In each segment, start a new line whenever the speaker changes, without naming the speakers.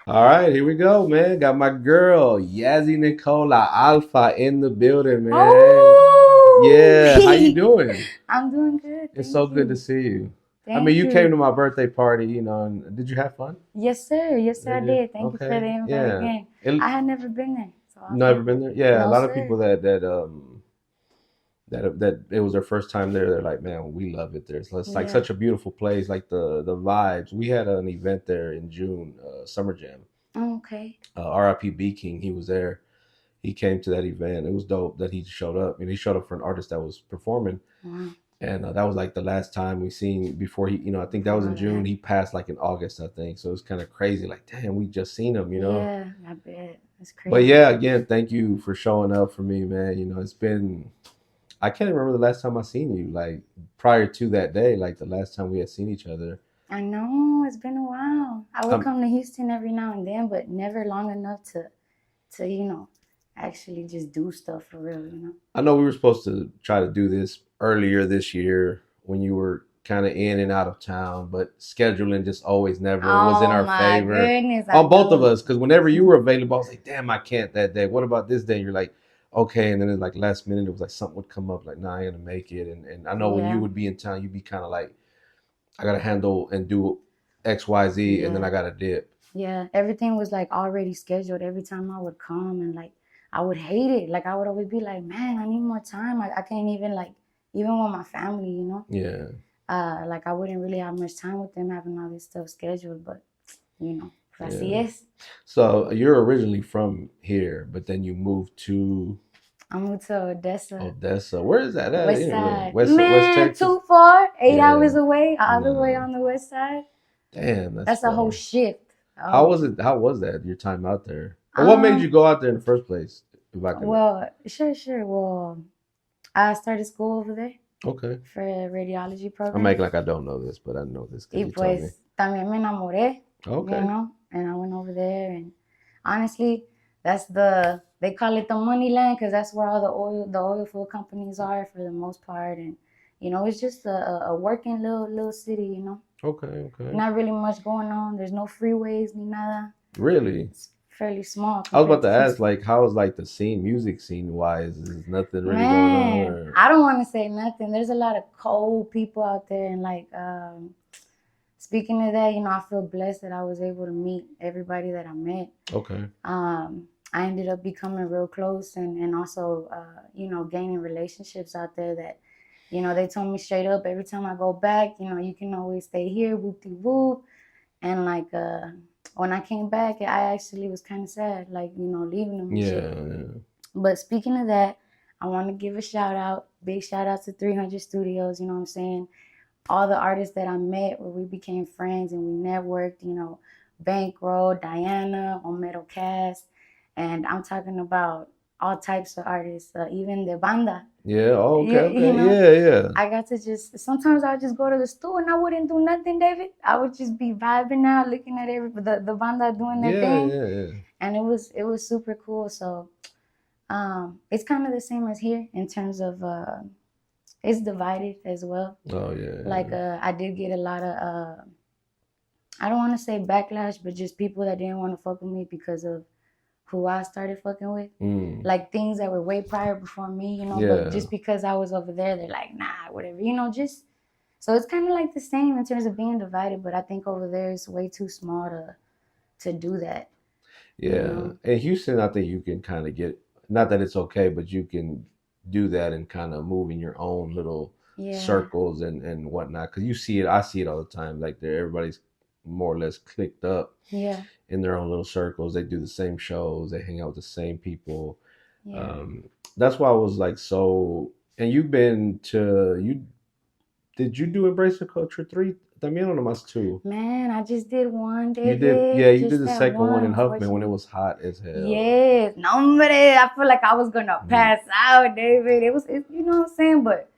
All right, here we go, man. Got my girl, Yazzy Nicole Alpha in the building, man. Yeah, how you
Oh,
doing?
I'm doing good.
It's so
Thank
good to
you.
see you. I mean,
Thank
you came
you.
to my birthday party, and did you have fun?
Yes, sir. Yes, sir, I
Did you?
did. Thank you for the
Okay,
invite
yeah.
again.
It,
I had never been there, so
never
thank
been
you.
there. Yeah, a
No,
lot of people
sir.
that it was their first time there. They're like, man, we love it there. So it's like
Yeah.
such a beautiful place. Like the vibes. We had an event there in June, Summer Jam.
Oh, okay.
RIP B King, he was there. He came to that event. It was dope that he showed up, and he showed up for an artist that was performing.
Wow.
And that was like the last time we seen before he, I think that was
Before
in
all that
June. He
happened.
passed like in August, I think. So it was kind of crazy. Like, damn, we just seen him.
Yeah, I bet. That's
But
crazy.
yeah, again, thank you for showing up for me, man. It's been, I can't remember the last time I seen you. Like prior to that day, like the last time we had seen each other.
I know it's been a while. I would
I'm,
come to Houston every now and then, but never long enough to actually just do stuff for real.
I know we were supposed to try to do this earlier this year when you were kind of in and out of town, but scheduling just always never was in
Oh
our
my
favor
goodness, I
on both of
know.
us. Because whenever you were available, I was like, damn, I can't that day. What about this day? And you're like, okay. And then it's like last minute, it was like something would come up, like, nah, I ain't gonna make it. And I know when you
Yeah,
would be in town, you'd be kind of like, I gotta handle and do X, Y, Z, and then I
yeah.
gotta dip.
Yeah, everything was like already scheduled every time I would come, and like I would hate it. Like I would always be like, man, I need more time. I can't even like even with my family.
Yeah.
Like I wouldn't really have much time with them having all this stuff scheduled, but así
Yeah.
es.
So you're originally from here, but then you moved to
I moved to Odessa,
Odessa. Where is that at
West
anyway?
Side.
West
Man,
Texas.
too far, eight
Yeah.
hours away, all the way
No.
on the west side.
Damn, that's
That's a whole
far.
shift.
How
Oh,
was it? How was that? Your time out there, or what made you
um,
go out there in the first place? If I can.
well, sure, sure. Well, I started school over there
Okay.
for a radiology
I'm
program.
making like I don't know this, but I know this because
Y
you told me.
pues también me enamoré,
Okay.
and I went over there. And honestly, they call it the money land because that's where all the oil field companies are for the most part. And, it's just a working little city.
Okay. Okay.
Not really much going on. There's no freeways ni nada.
Really?
It's fairly small
I was about
compared
to
to
ask,
Houston.
like, how is like the scene, music scene wise? Is nothing really going on,
Man,
or
I don't want to say nothing. There's a lot of cold people out there, and like, speaking of that, I feel blessed that I was able to meet everybody that I met.
okay?
I ended up becoming real close, and also, gaining relationships out there that, they told me straight up every time I go back, you can always stay here, whoop de whoop. And like, when I came back, I actually was kind of sad, like, leaving them and shit.
Yeah.
But speaking of that, I want to give a shout out, big shout out to 300 Studios, you know what I'm saying? All the artists that I met where we became friends and we networked, Bankroll, Diana, on Metal Cast. And I'm talking about all types of artists, even the banda.
Yeah. Oh, okay.
Yeah,
Okay. Yeah. Yeah.
I got to sometimes I would just go to the store and I wouldn't do nothing, David. I would just be vibing out, looking at the banda doing their
Yeah.
thing.
Yeah. Yeah.
And it was super cool. So it's kind of the same as here in terms of it's divided as well.
Oh yeah.
Like I did get a lot of I don't want to say backlash, but just people that didn't want to fuck with me because of who I started fucking with.
Mm.
Like things that were way prior before me. But
Yeah.
just because I was over there, they're like, nah, whatever. Just so it's kind of like the same in terms of being divided, but I think over there it's way too small to do that. You
Yeah.
know?
In Houston, I think you can kind of get, not that it's okay, but you can do that and kind of move in your own little
Yeah,
circles and whatnot. Because you see it, I see it all the time. Like everybody's more or less clicked up
yeah,
in their own little circles. They do the same shows. They hang out with the same people.
yeah.
Um, that's why I was like so. And you've been to you. Did you do Embrace the Culture 3? También o nomás two?
Man, I just did one,
You did, yeah.
David.
You did
Just
the
that
second one
one,
in Huffman when it
unfortunately.
was hot as hell.
Yes, no, hombre, I feel like I was gonna
Mm.
pass out, David. You know what I'm saying? But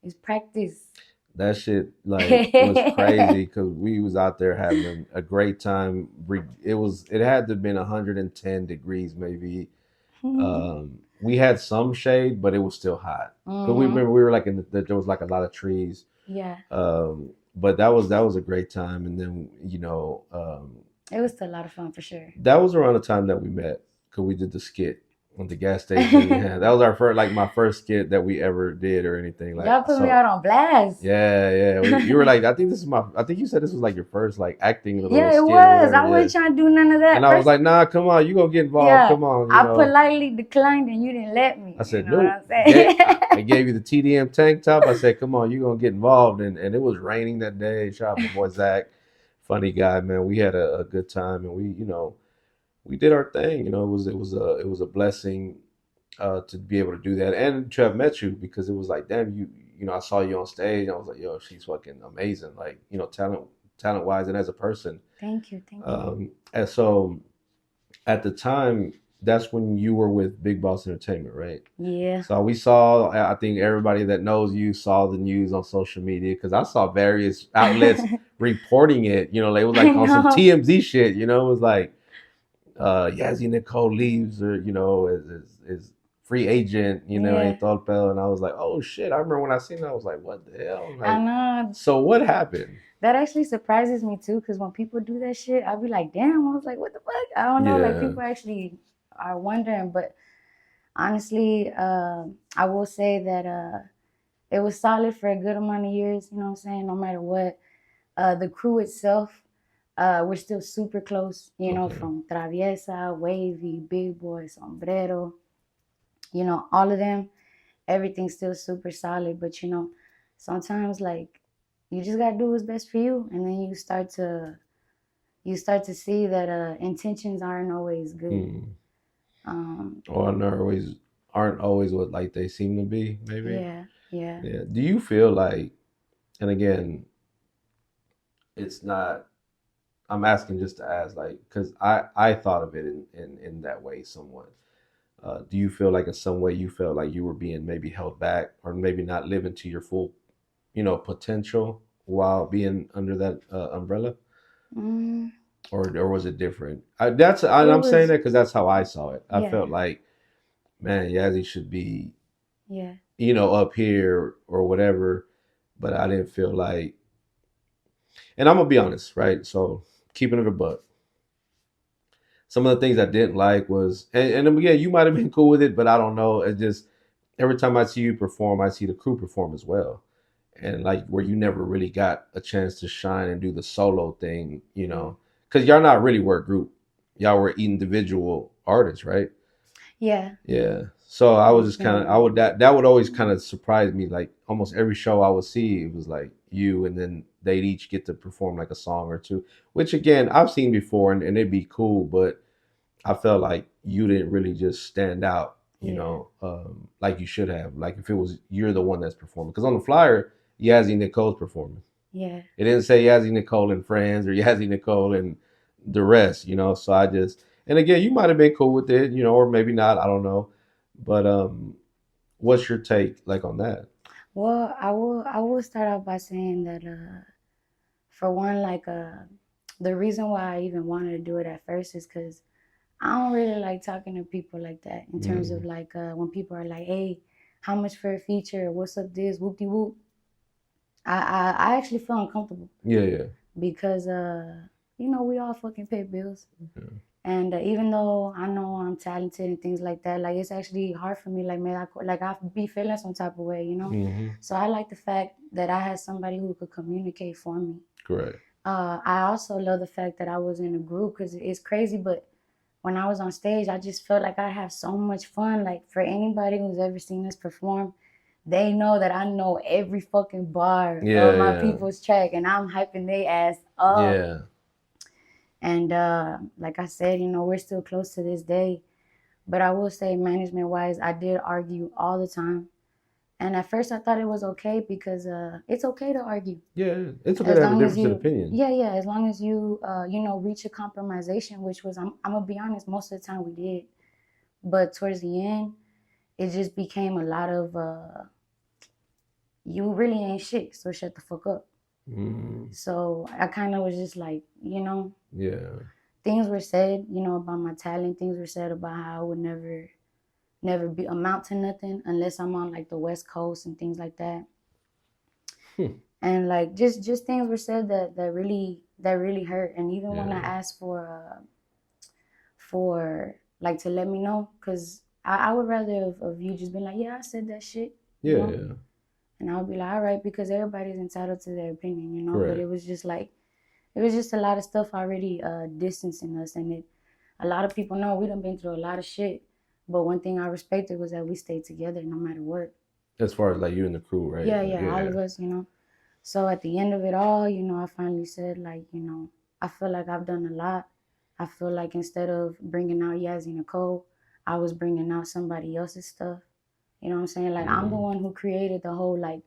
it's practice.
That shit like was crazy because we was out there having a great time. It had to have been 110 degrees maybe. We had some shade, but it was still hot because we
Mm-hmm.
remember we were like there was like a lot of trees.
Yeah.
But that was a great time. And then
It was still a lot of fun for sure.
That was around the time that we met because we did the skit on the gas station. Yeah, that was our first, like my first skit that we ever did or anything. Like
Y'all put me
so,
out on blast.
yeah, yeah. You were like, I think this is my. I think you said this was like your first like acting little
Yeah, it
skit or
was.
whatever.
I
Yeah,
wasn't trying to do none of
and
that.
I was
First,
like, nah, come on, you gonna get involved.
yeah,
Come on, you
I
know.
politely declined and you didn't let me.
I
You
said,
know what
nope.
I'm saying?
I gave you the TDM tank top. I said, come on, you gonna get involved. And it was raining that day. Shout out my boy Zach, funny guy, man. We had a good time, and we did our thing. It was a blessing to be able to do that and to have met you because it was like, damn, I saw you on stage. I was like, yo, she's fucking amazing. Like, talent wise and as a person.
Thank you, thank you.
And so at the time, that's when you were with Big Boss Entertainment, right?
Yeah.
So we saw, I think everybody that knows you saw the news on social media because I saw various outlets reporting it. They was like
I
on some
know.
TMZ shit. It was like Yazzy Nicole leaves or is free agent.
Yeah,
And Tolpel, and I was like, oh shit! I remember when I seen it, I was like, what the hell?
I
Like,
know.
so what happened?
That actually surprises me too, because when people do that shit, I'll be like, damn, I was like, what the fuck? I don't know. Like,
Yeah.
people actually are wondering. But honestly, I will say that it was solid for a good amount of years, you know what I'm saying? No matter what. The crew itself, we're still super close,
Okay.
from Traviesa, Wavy, Big Boy, Sombrero, all of them. Everything's still super solid. But, sometimes like you just gotta do what's best for you. And then you start to see that intentions aren't always good.
Hmm.
Um,
Or aren't always what like they seem to be. Maybe.
yeah, yeah.
Yeah. Do you feel like? And again, it's not. I'm asking just to ask, like, because I thought of it in that way somewhat. Do you feel like in some way you felt like you were being maybe held back or maybe not living to your full, potential while being under that umbrella,
Mm,
or was it different?
it
I'm saying
was,
that because that's how I saw it. I
yeah,
felt like, man, Yazzie should be,
yeah,
up here or whatever, but I didn't feel like. And I'm gonna be honest, right? So keeping it a buck. Some of the things I didn't like was, and again, you might have been cool with it, but I don't know. It just every time I see you perform, I see the crew perform as well, and like where you never really got a chance to shine and do the solo thing,
yeah,
because y'all not really were a group, y'all were individual artists, right?
yeah.
Yeah. So I was just kind of, I would
Definitely.
that would always kind of surprise me. Like almost every show I would see, it was like you, and then they'd each get to perform like a song or two, which again I've seen before, and it'd be cool, but I felt like you didn't really just stand out,
Yeah,
like you should have. Like if it was you're the one that's performing, because on the flyer, Yazzie Nicole's performing.
yeah,
It didn't say Yazzie Nicole and friends or Yazzie Nicole and the rest. So I just, and again, you might have been cool with it, or maybe not. I don't know, but what's your take like on that?
well, I will start off by saying that for one, like the reason why I even wanted to do it at first is because I don't really like talking to people like that in terms of
Mm.
like when people are like, hey, how much for a feature? What's up this? Whoop de whoop. I actually feel uncomfortable
Yeah, yeah,
because we all fucking pay bills.
yeah.
And even though I know I'm talented and things like that, like it's actually hard for me. Like, man, I be feeling some type of way.
Hmm.
So I like the fact that I had somebody who could communicate for me.
Correct.
I also love the fact that I was in a group because it's crazy. But when I was on stage, I just felt like I have so much fun. Like for anybody who's ever seen us perform, they know that I know every fucking bar of
Yeah,
my
yeah,
people's track, and I'm hyping their ass up.
yeah.
And like I said, we're still close to this day. But I will say, management wise, I did argue all the time. And at first, I thought it was okay because it's okay to argue
Yeah, it's okay
as
to have a
long as
difference in
you,
opinion.
yeah, yeah, as long as you, reach a compromisation, which was, I'm gonna be honest, most of the time we did. But towards the end, it just became a lot of, you really ain't shit, so shut the fuck up.
Mm.
So I kind of was just like,
Yeah.
things were said, about my talent. Things were said about how I would never amount to nothing unless I'm on like the West Coast and things like that.
Hmm.
and like just things were said that really hurt. And even when I
Yeah.
asked for like to let me know, because I would rather of you just being like, yeah, I said that shit, you
Yeah.
know,
Yeah.
and I would be like, all right, because everybody's entitled to their opinion, you know. But it
Correct.
was just like it was just a lot of stuff already distancing us, and it a lot of people know we done been through a lot of shit. But one thing I respected was that we stayed together no matter what.
As far as like you and the crew, right?
Yeah,
Like,
yeah, all
yeah.
of us, you know. So at the end of it all, I finally said, like, I feel like I've done a lot. I feel like instead of bringing out Yazzy Nicole, I was bringing out somebody else's stuff. You know what I'm saying? Like, I'm the
Mm,
one who created the whole, like,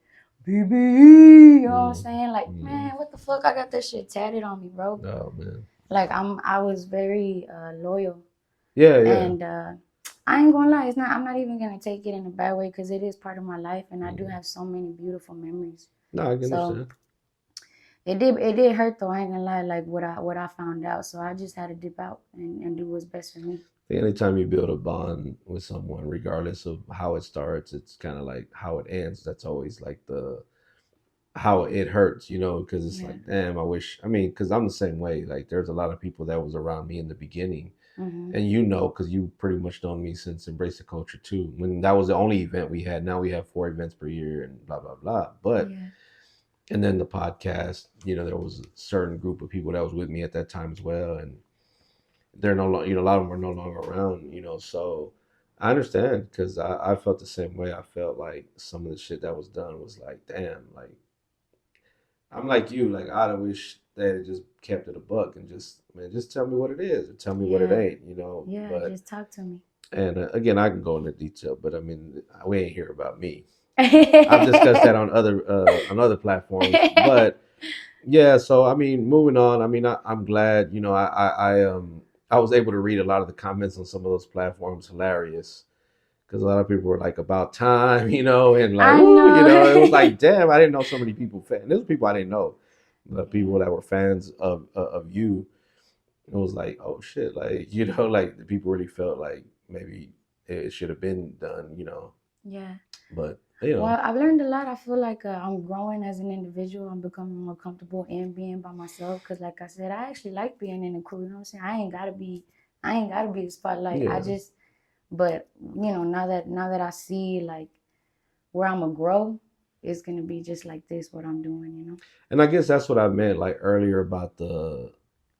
BBE. You know what I'm
mm,
saying? Like,
mm.
man, what the fuck? I got that shit tatted on me, bro.
Oh man.
Like, I was very loyal.
Yeah, yeah.
And I ain't gonna lie, I'm not even gonna take it in a bad way because it is part of my life, and I do
Mm.
have so many beautiful memories.
No, I can
So
understand.
it did hurt though. I ain't gonna lie, like what I found out. So I just had to dip out and do what's best for me.
I think anytime you build a bond with someone, regardless of how it starts, it's kind of like how it ends. That's always like the how it hurts, because it's
Yeah.
like, damn, I wish. I mean, because I'm the same way. Like, there's a lot of people that was around me in the beginning,
Mhm.
and because you pretty much known me since Embrace the Culture too. When that was the only event we had. Now we have 4 events per year and blah blah blah. But
Yeah.
and then the podcast, there was a certain group of people that was with me at that time as well, and they're no longer, a lot of them are no longer around, so I understand because I felt the same way. I felt like some of the shit that was done was like, damn, like I'm like you, like I wish they had just kept it a buck and just, man, just tell me what it is or tell me what it
Yeah.
ain't,
Yeah.
but
Just talk to me.
and again, I can go into detail, but I mean, we ain't here about me. I've discussed that on other platforms, but yeah. So I mean, moving on. I mean, I'm glad. I was able to read a lot of the comments on some of those platforms. Hilarious, because a lot of people were like, about time, and like,
I
ooh, it was
know.
like, damn, I didn't know so many people. There's people I didn't know, but
Yeah.
people that were fans of you. It was like, oh shit, like like the people really felt like maybe it should have been done.
Yeah.
But
Well, I've learned a lot. I feel like I'm growing as an individual. I'm becoming more comfortable in being by myself. Cause like I said, I actually like being in the crew. You know what I'm saying? I ain't gotta be the spotlight. I
yeah.
just, but now that I see like where I'm gonna grow, it's gonna be just like this. What I'm doing.
And I guess that's what I meant like earlier about the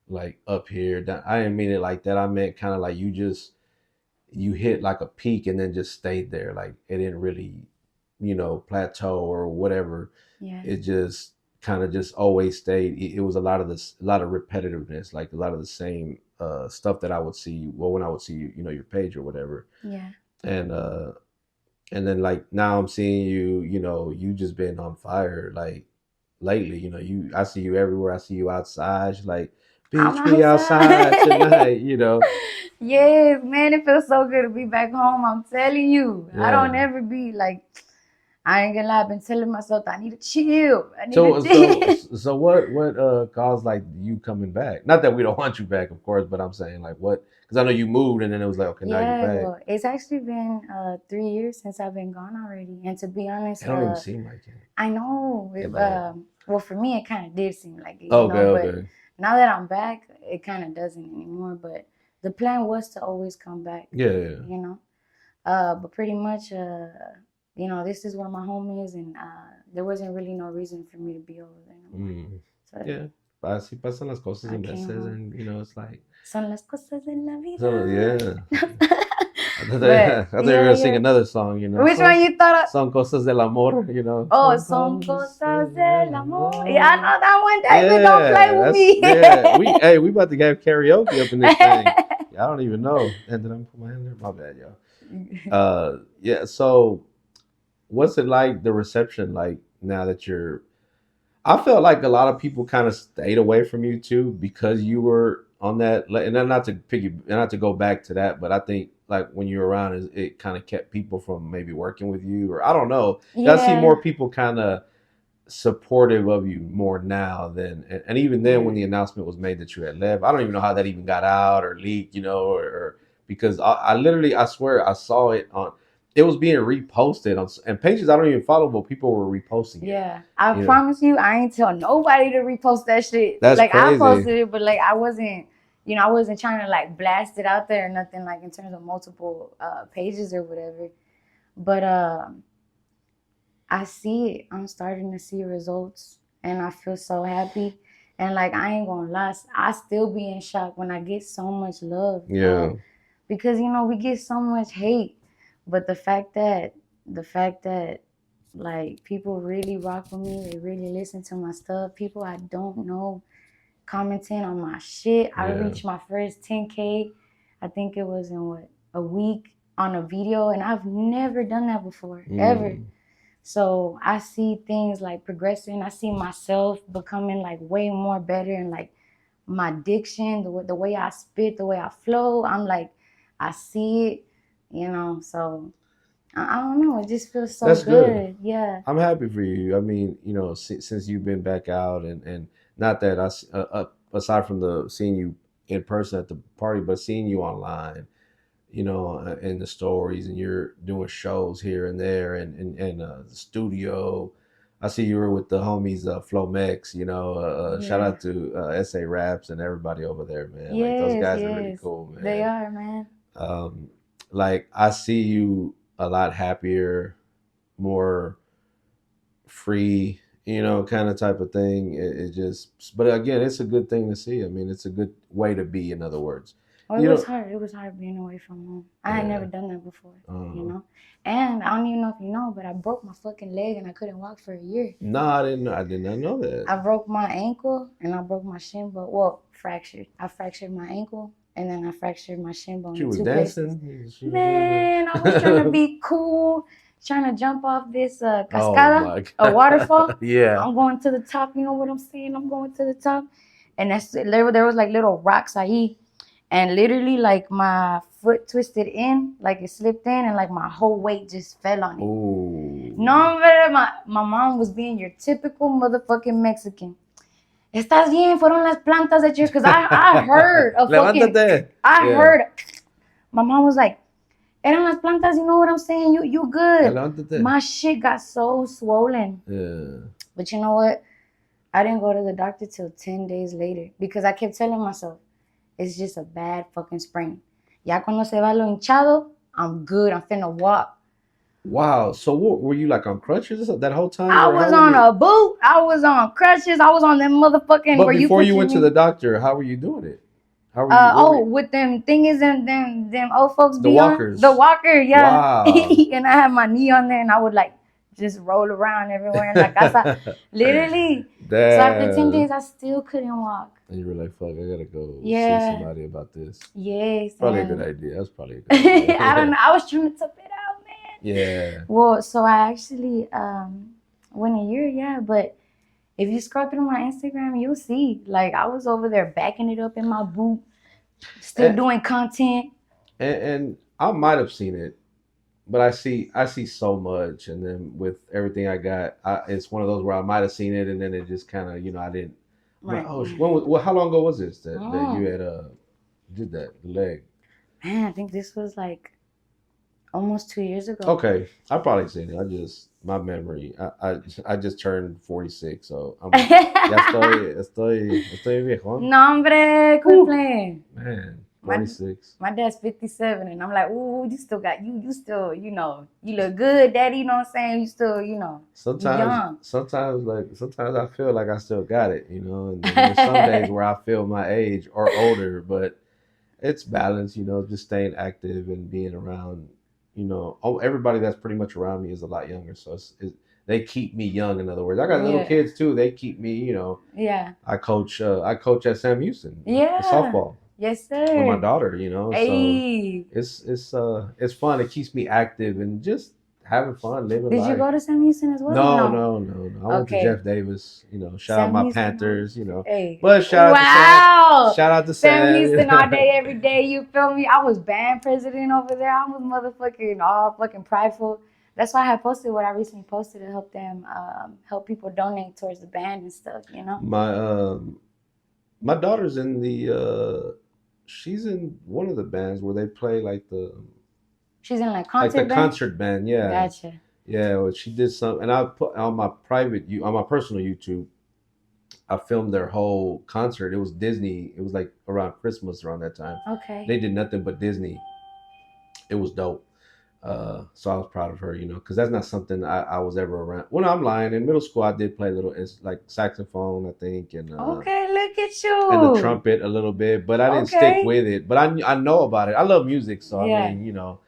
like up here. That I didn't mean it like that. I meant kind of like you hit like a peak and then just stayed there. Like it didn't really, plateau or whatever.
Yeah.
It just kind of just always stayed. It was a lot of repetitiveness, like a lot of the same stuff that I would see. Well, when I would see your page or whatever,
Yeah.
and then like now I'm seeing you. You just been on fire like lately. I see you everywhere. I see you outside. You're like,
I'm
bitch, we outside
outside.
tonight.
Yes, man, it feels so good to be back home. I'm telling you, I don't
Yeah.
ever be like, I ain't gonna lie. I've been telling myself I need to chill. I need
So
to.
so so what caused like you coming back? Not that we don't want you back, of course, but I'm saying like what? Because I know you moved and then it was like, okay, now you're
Yeah,
back.
well, it's actually been 3 years since I've been gone already. And to be honest,
It don't even seem like it.
I know.
No.
Well, for me, it kind of did seem like it,
Okay,
but
okay.
now that I'm back, it kind of doesn't anymore. But the plan was to always come back,
Yeah, yeah.
you know. But pretty much, this is where my home is, and there wasn't really no reason for me to be over there no more.
Mm.
So
Yeah. Así pasan las cosas
I
en
came
veces,
home.
and it's like,
Son las cosas de la
so
vida.
yeah. I
But
thought you were
yeah,
gonna sing
yeah.
another song,
Which one you thought?
son cosas del amor,
Oh,
son
son
cosas
cosas
del
del amor. Yeah, I
amor.
know that one, David. Don't play
Yeah,
with
that's
me.
yeah. We about to have karaoke up in this thing. Yeah, I don't even know. And did I put my hand there? My bad, y'all. Yeah. So, what's it like? The reception, like now that you're. I felt like a lot of people kind of stayed away from you too because you were on that. And then not to go back to that, but I think like when you were around, it kind of kept people from maybe working with you, or I don't know. I see
Yeah,
more people kind of supportive of you more now than and even then when
yeah,
the announcement was made that you had left, I don't even know how that even got out or leaked, or because I literally I swear I saw it on it was being reposted on and pages I don't even follow, but people were reposting it.
Yeah, I
You know,
promise you, I ain't tell nobody to repost that shit.
that's
Like I
crazy.
posted it, but like I wasn't, I wasn't trying to like blast it out there or nothing like in terms of multiple pages or whatever. But I see it. I'm starting to see results, and I feel so happy. And like I ain't gonna lie, I still be in shock when I get so much love.
Yeah.
Because we get so much hate, but the fact that like people really rock with me, they really listen to my stuff. People I don't know commenting on my shit. I
Yeah.
reached my first 10K. I think it was in a week on a video, and I've never done that before ever. So I see things like progressing. I see myself becoming like way more better, and like my diction, the way I spit, the way I flow. I'm like, I see it, So I don't know. It just feels so
That's good.
good. Yeah.
I'm happy for you. I mean, since you've been back out, and not that aside from the seeing you in person at the party, but seeing you online, in the stories, and you're doing shows here and there, and the studio. I see you were with the homies, Flomex. Shout
Yeah.
out to SA Raps and everybody over there, man. Like those
Yes,
guys are really
yes.
cool,
They
man.
are, man.
Um, like I see you a lot happier, more free, kind of type of thing. It just, but again, it's a good thing to see. I mean, it's a good way to be. In other words,
Well, it
you
was
know,
hard. It was hard being away from home. I had
yeah.
never done that before, you
Uh,
know? And I don't even know if you know, but I broke my fucking leg and I couldn't walk for a year.
no, I did not know that.
I broke my ankle and I broke my shin bone. Well, fractured. I fractured my ankle and then I fractured my shin bone
She
in
was
two places.
dancing.
Man, I was trying to be cool, trying to jump off this
Oh
cascada,
my
a
god!
waterfall.
Yeah.
I'm going to the top. You know what I'm saying? I'm going to the top. And there was like little rocks I eat. And literally, like my foot twisted in, like it slipped in, and like my whole weight just fell on it.
Ooh.
No, hombre, my mom was being your typical motherfucking Mexican. ¿Estás bien? Fueron las plantas that you're, because I heard a fucking,
Levántate.
I
Yeah.
heard, my mom was like, eran las plantas, you know what I'm saying? You good.
Levántate.
My shit got so swollen.
Yeah.
But you know what? I didn't go to the doctor till 10 days later because I kept telling myself, it's just a bad fucking sprain. Ya cuando se va lo hinchado, I'm good. I'm finna walk.
Wow. So what were you like on crutches that whole time?
I
Or
was
how were
on
you?
a boot. I was on crutches. I was on them motherfucking
But
where you
before
put
you
your
went to the
knee.
doctor, how were you doing it? How were you?
With them thingies and them old folks
The
be
walkers.
on the walker, yeah.
Wow.
And I had my knee on there, and I would like just roll around everywhere in la casa, literally. So after 10 days, I still couldn't walk.
And you were like, "Fuck, I gotta go see
Yeah.
somebody about this."
Yes,
Probably a
and
good idea. That's probably a good idea.
I don't know. I was trying to tough it out, man.
Yeah.
Well, so I actually went a year, yeah. But if you scroll through my Instagram, you'll see like I was over there backing it up in my boot, still
And,
doing content.
and I might have seen it, but I see so much, and then with everything I got, it's one of those where I might have seen it, and then it just kind of, I didn't.
Right.
Oh, how long ago was this that you had did that the leg?
Man, I think this was like almost 2 years ago.
Okay, I probably seen it. My memory. I just turned 46, so ya estoy viejo.
No, hombre, quit playing.
Man, 46.
My dad's 57, and I'm like, ooh, you still got you still, you look good, daddy. You know what I'm saying? You still,
Sometimes I feel like I still got it, and then there's some days where I feel my age or older, but it's balance, just staying active and being around, everybody that's pretty much around me is a lot younger, so they keep me young. In other words, I got little kids too. They keep me,
Yeah.
I coach at Sam Houston,
Yeah.
softball.
Yes,
With
sir.
my daughter,
Hey.
so it's fun. It keeps me active and just having fun, living
Did
life.
you go to Sam Houston as well?
No. I went to
Okay.
Jeff Davis. Shout out
Sam
my
Houston,
Panthers.
Hey.
But shout out to Sam. Shout out to
Sam
Sam.
Houston all day, every day. You feel me? I was band president over there. I was motherfucking all fucking prideful. That's why I posted what I recently posted to help them, help people donate towards the band and stuff.
My daughter's in the she's in one of the bands where they play like the
She's in like
like the
concert band.
concert band. Yeah,
Gotcha.
yeah. Well, she did some, and I put on my on my personal YouTube. I filmed their whole concert. It was Disney. It was like around Christmas around that time.
Okay.
They did nothing but Disney. It was dope. So I was proud of her, because that's not something I was ever around. Well, no, I'm lying. In middle school, I did play a little, like saxophone, I think,
Okay, look at
and the
you.
trumpet a little bit, but I didn't stick
Okay.
with it. But I know about it. I love music, so I
Yeah.
mean,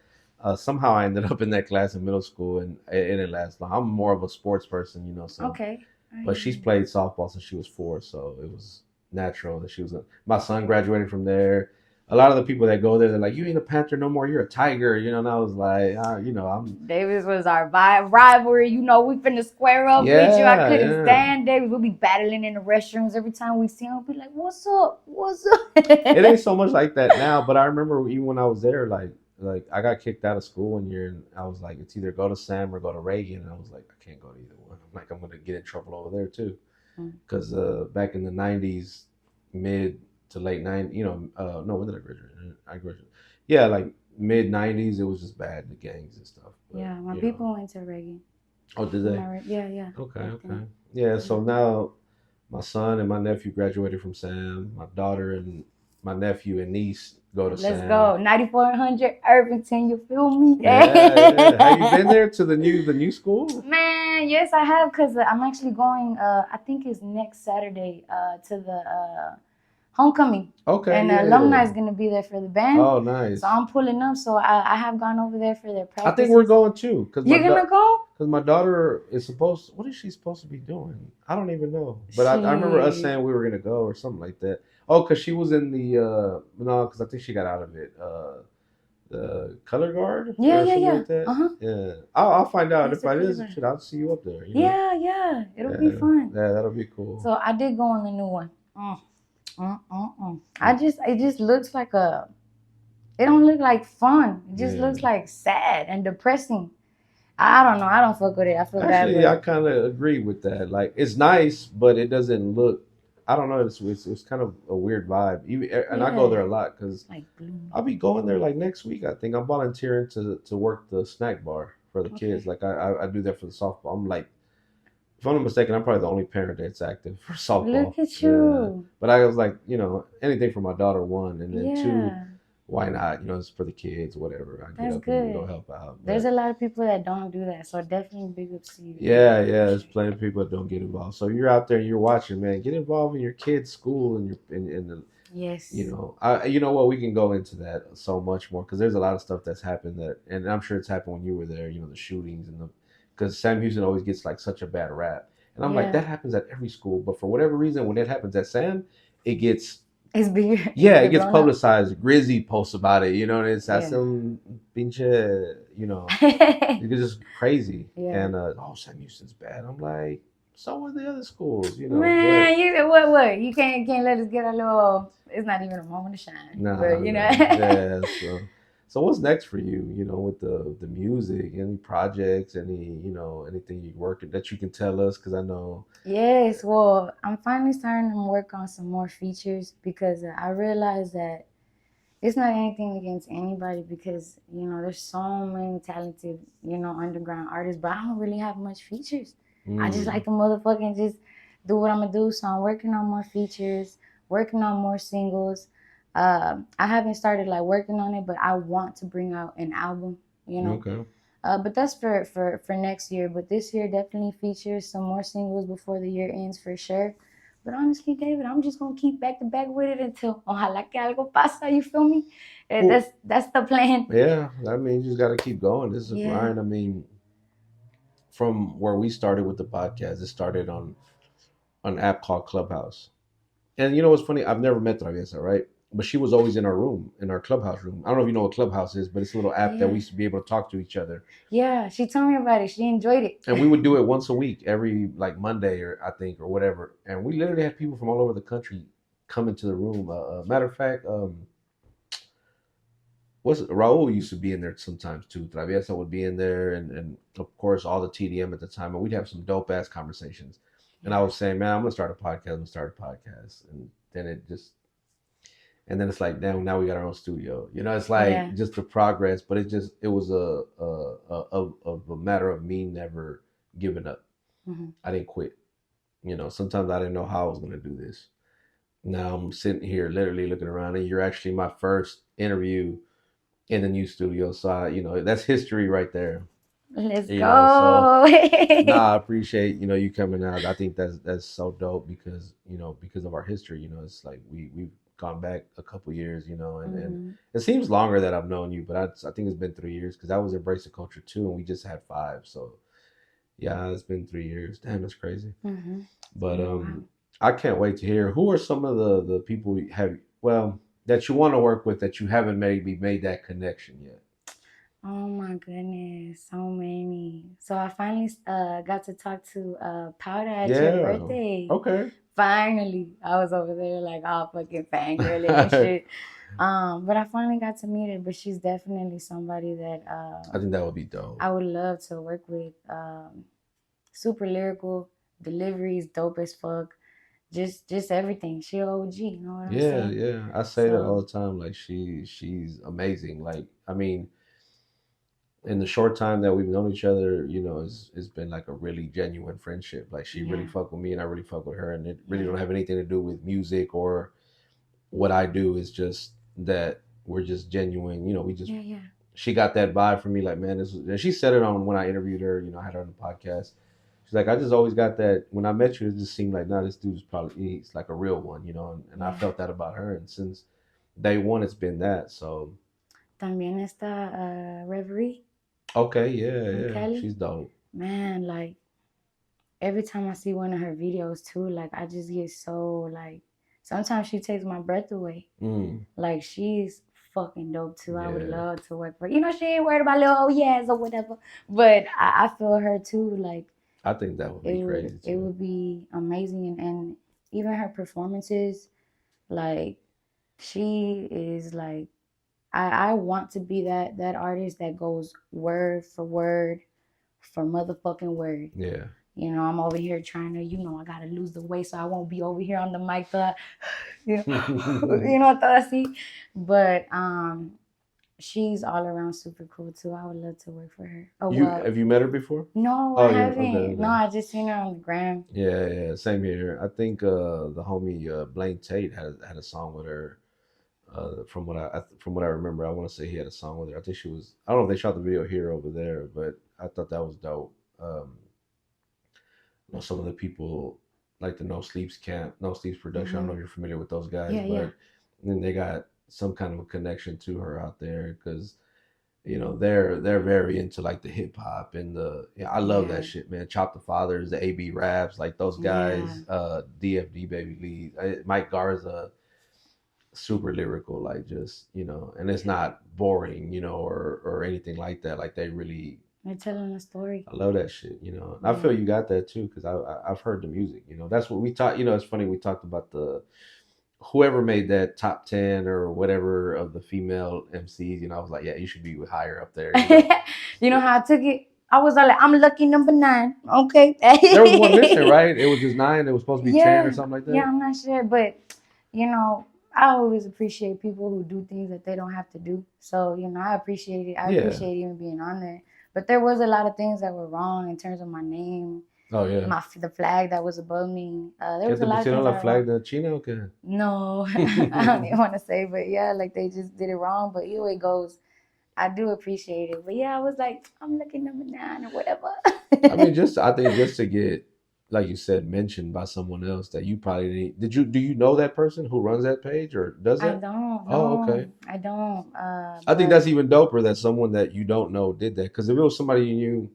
somehow I ended up in that class in middle school, and it didn't last long. I'm more of a sports person, so.
Okay.
But she's played softball since she was 4, so it was natural that she was. My son graduated from there. A lot of the people that go there, they're like, "You ain't a Panther no more. You're a Tiger," And I was like, I'm.
Davis was our rivalry. We finna square up with you. I
Yeah,
couldn't
yeah.
stand Davis. We'll be battling in the restrooms every time we see him. We'll be like, "What's up? What's up?"
It ain't so much like that now, but I remember even when I was there, like I got kicked out of school one year, and I was like, it's either go to Sam or go to Reagan, and I was like, I can't go to either one. I'm like, I'm gonna get in trouble over there too, because back in the '90s, mid to late '90s, no, when did I graduate? I graduated, yeah, like mid '90s. It was just bad, the gangs and stuff. But,
Yeah, my people went to Reagan.
Oh, did they?
Right? Yeah, yeah.
Okay. Yeah, so now my son and my nephew graduated from Sam. My daughter and my nephew and niece go to
Let's
Sam.
go. 9400 Irvington, you feel me?
Yeah. Have you been there to the new school?
Man, yes, I have, because I'm actually going, I think it's next Saturday, to the homecoming.
Okay.
And the alumni is going to be there for the band.
Oh, nice.
So I'm pulling up. So I have gone over there for their practice.
I think we're going too.
You're going to go?
Because my daughter is what is she supposed to be doing? I don't even know. But I remember us saying we were going to go or something like that. Oh, because she was in the, no, because I think she got out of it. The color guard,
yeah,
or something
yeah.
like that. Yeah, I'll find out if I is. I'll see you up there.
Yeah, it'll be fun.
Yeah, that'll be cool.
So I did go on the new one. It just looks like it don't look like fun. It just looks like sad and depressing. I don't know. I don't fuck with it. I feel bad.
Actually, I kind of agree with that. Like, it's nice, but it doesn't look. I don't know. It's kind of a weird vibe. And I go there a lot because I'll be going there like next week. I think I'm volunteering to work the snack bar for the kids. Like I do that for the softball. I'm like, if I'm not mistaken, I'm probably the only parent that's active for softball.
Look at you.
Yeah. But I was like, anything for my daughter, one, and then two, why not? It's for the kids, whatever. I get up and go help out.
There's a lot of people that don't do that, so definitely big ups to you.
Yeah, there's plenty of people that don't get involved. So you're out there and you're watching, man. Get involved in your kids' school and the.
Yes.
You know what? We can go into that so much more because there's a lot of stuff that's happened and I'm sure it's happened when you were there. The shootings because Sam Houston always gets like such a bad rap, and I'm like, that happens at every school, but for whatever reason, when it happens at Sam, it's bigger. Yeah, it gets publicized. Grizzy posts about it, and it's some pinche, it's just crazy. Yeah. And Sam Houston's bad. I'm like, so are the other schools,
Man, what? You can't let us get a little. It's not even a moment to shine. Nah,
yeah. So what's next for you? With the music, any projects, anything you working that you can tell us? Because I know.
Yes, well, I'm finally starting to work on some more features because I realized that it's not anything against anybody because there's so many talented underground artists, but I don't really have much features. I just like to motherfucking just do what I'm gonna do. So I'm working on more features, working on more singles. I haven't started like working on it, but I want to bring out an album.
Okay.
But that's for next year. But this year definitely features some more singles before the year ends for sure. But honestly, David, I'm just gonna keep back to back with it until ojalá que algo pasa. You feel me? Cool. That's the plan.
Yeah, I mean, you just gotta keep going. This is a grind. I mean, from where we started with the podcast, it started on an app called Clubhouse. And you know what's funny? I've never met Traviesa, right? But she was always in our room, in our Clubhouse room. I don't know if you know what Clubhouse is, but it's a little app that we used to be able to talk to each other.
Yeah, she told me about it. She enjoyed it.
And we would do it once a week, every like Monday or I think or whatever. And we literally had people from all over the country come into the room. Matter of fact, Raul used to be in there sometimes too. Traviesa would be in there, and of course all the TDM at the time, and we'd have some dope ass conversations. And I was saying, man, I'm gonna start a podcast. And then and then it's like, damn, now we got our own studio. You know, it's
Yeah.
like just the progress, but it was a matter of me never giving up.
Hmm.
I didn't quit. You know, sometimes I didn't know how I was going to do this. Now I'm sitting here literally looking around, and you're actually my first interview in the new studio. So that's history right there.
Let's
So
go.
nah, I appreciate you coming out. I think that's so dope because because of our history. It's like we've gone back a couple years. And
Hmm.
it seems longer that I've known you, but I think it's been 3 years because I was Embrace the Culture too, and we just had 5. So yeah, it's been 3 years. Damn, that's crazy.
Hmm.
But
Wow.
I can't wait to hear who are some of the people you have that you want to work with that you haven't maybe made that connection yet.
Oh my goodness, so many. So I finally got to talk to Powder at your
Yeah.
birthday.
Okay.
Finally, I was over there like all fucking fangirling and shit. But I finally got to meet her. But she's definitely somebody that
I think that would be dope.
I would love to work with. Super lyrical, deliveries dope as fuck. Just everything. She OG. You know what I'm
Yeah,
saying?
yeah. I say that all
So
the time. Like she's amazing. Like I mean, in the short time that we've known each other, it's been like a really genuine friendship. Like she really
yeah,
fuck with me and I really fuck with her, and it really
yeah,
don't have anything to do with music or what I do. It's just that we're just genuine. We just
yeah, yeah,
she got that vibe from me. Like man, and she said it on when I interviewed her. I had her on the podcast. She's like, I just always got that. When I met you, it just seemed like, nah, this dude's probably he's like a real one, and I
yeah.
felt that about her. And since day one, it's been that. So
También está Reverie
okay, yeah,
from
yeah,
Cali.
she's dope.
Man, like every time I see one of her videos too, like I just get so like sometimes she takes my breath away.
Mm,
Like she's fucking dope too. I would
yeah,
love to work for her. She ain't worried about little oh yes or whatever. But I feel her too. Like
I think that would
it
be
would
crazy
it
too.
would be amazing and even her performances, like she is like I want to be that artist that goes word for motherfucking word.
Yeah,
I'm over here trying to, I gotta lose the weight so I won't be over here on the mic thought, you thought see. But she's all around super cool too. I would love to work for her. Oh
you
well,
have you met her before?
no, I
Oh yeah, okay,
haven't. No,
okay.
I just seen her on the gram.
Yeah, yeah, same here. I think the homie Blaine Tate had a song with her. From what I remember, I want to say he had a song with her. I think she was. I don't know if they shot the video here or over there, but I thought that was dope. Some of the people like the No Sleeps camp, No Sleeps production. I don't know
Hmm.
if you're familiar with those guys,
Yeah, yeah,
but then they got some kind of a connection to her out there because they're very into like the hip hop and I love that
yeah,
shit, man. Chop the Fathers, the AB Raps, like those
yeah,
guys, DFD Baby Lee, Mike Garza, super lyrical, like just and it's
yeah.
not boring, or anything like that. Like they really,
They're telling a story.
I love that shit, and I feel
Yeah.
you got that too because I've heard the music, that's what we talked. It's funny we talked about the whoever made that top 10 or whatever of the female MCs. I was like, yeah, you should be higher up there.
You know how I took it? I was all like, I'm lucky number 9. Okay.
There was one missing, right? It was just 9. It was supposed to be 10 or
Yeah.
something like
Yeah,
that.
I'm not sure. But, you know, I always appreciate people who do things that they don't have to do. So, I appreciate it. I
Yeah.
appreciate even being on there. But there was a lot of things that were wrong in terms of my name,
Oh yeah.
the flag that was above me. There
¿Qué
was a
te
lot of
pusieron
things that
la
were
flag
wrong.
de China o qué?
No, I don't even want to say, but yeah, like they just did it wrong. But either way it goes, I do appreciate it. But yeah, I was like, I'm looking number 9 or whatever.
I mean, I think just to get, like you said, mentioned by someone else that you probably need. Do you know that person who runs that page or does
I
that?
don't
Oh,
know.
okay.
I don't.
I think that's
But
even doper that someone that you don't know did that. Because if it was somebody you knew,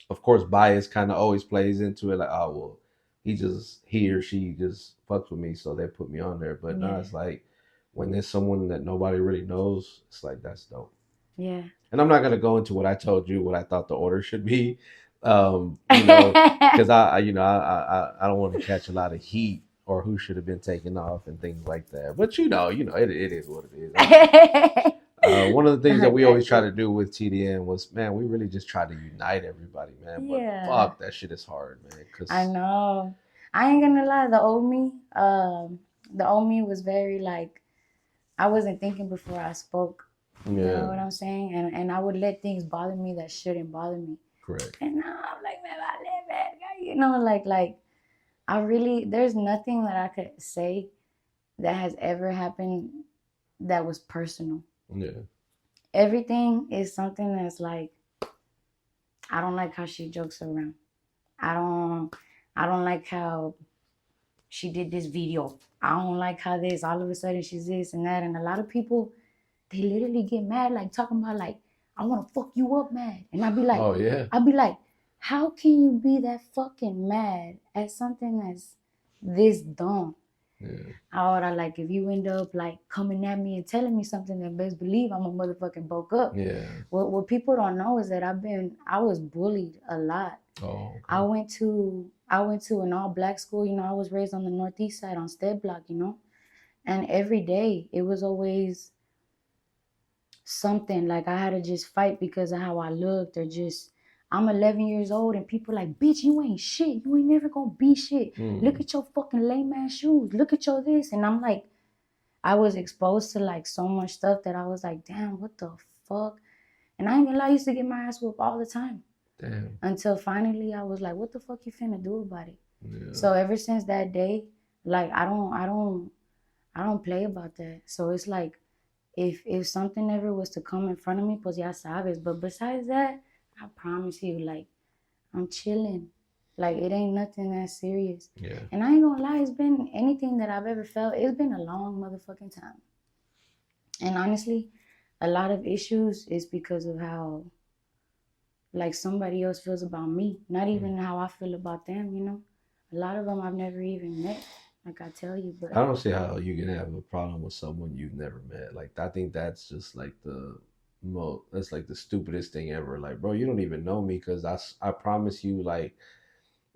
of course, bias kind of always plays into it. Like, oh well, he or she just fucks with me, so they put me on there. But no,
yeah,
it's like when there's someone that nobody really knows, it's like that's dope.
yeah.
And I'm not gonna go into what I told you, what I thought the order should be, because I don't want to catch a lot of heat or who should have been taken off and things like that. But it is what it is. One of the things that
I
we always
got
try
you.
to do with TDN was, man, we really just try to unite everybody, man. But
Yeah,
fuck, that shit is hard, man.
I
Cause
know. I ain't gonna lie. The old me was very like I wasn't thinking before I spoke. You know
Yeah.
what I'm saying? And I would let things bother me that shouldn't bother me.
Correct.
And now I'm like, man, I live it. You know, like I really, there's nothing that I could say that has ever happened that was personal.
Yeah.
Everything is something that's like, I don't like how she jokes around. I don't, I don't like how she did this video. I don't like how this, all of a sudden she's this and that. And a lot of people, they literally get mad, like talking about like, I want to fuck you up mad. And
Oh yeah.
I'd be like, how can you be that fucking mad at something that's this dumb?
Yeah.
I like if you end up like coming at me and telling me something, then best believe I'm a motherfucking bulk up.
Yeah.
What people don't know is that I was bullied a lot.
Oh. Okay.
I went to an all black school. You know, I was raised on the northeast side on Stead Block. You know, and every day it was always something like I had to just fight because of how I looked or just. I'm 11 years old and people like, bitch, you ain't shit. You ain't never gonna be shit. Look at your fucking lame ass shoes. Look at your this. And I'm like, I was exposed to like so much stuff that I was like, damn, what the fuck? And I ain't gonna lie, I used to get my ass whooped all the time.
Damn.
Until finally I was like, what the fuck you finna do about it?
Yeah.
So ever since that day, like I don't play about that. So it's like if something ever was to come in front of me, pues ya sabes. But besides that, I promise you, like I'm chilling. Like it ain't nothing that serious.
Yeah.
And I ain't gonna lie, it's been anything that I've ever felt, it's been a long motherfucking time. And honestly, a lot of issues is because of how like somebody else feels about me, not even how I feel about them, you know. A lot of them I've never even met, like I tell you, but
I don't see how you can have a problem with someone you've never met. Like I think that's just like the most. That's like the stupidest thing ever. Like, bro, you don't even know me because I promise you, like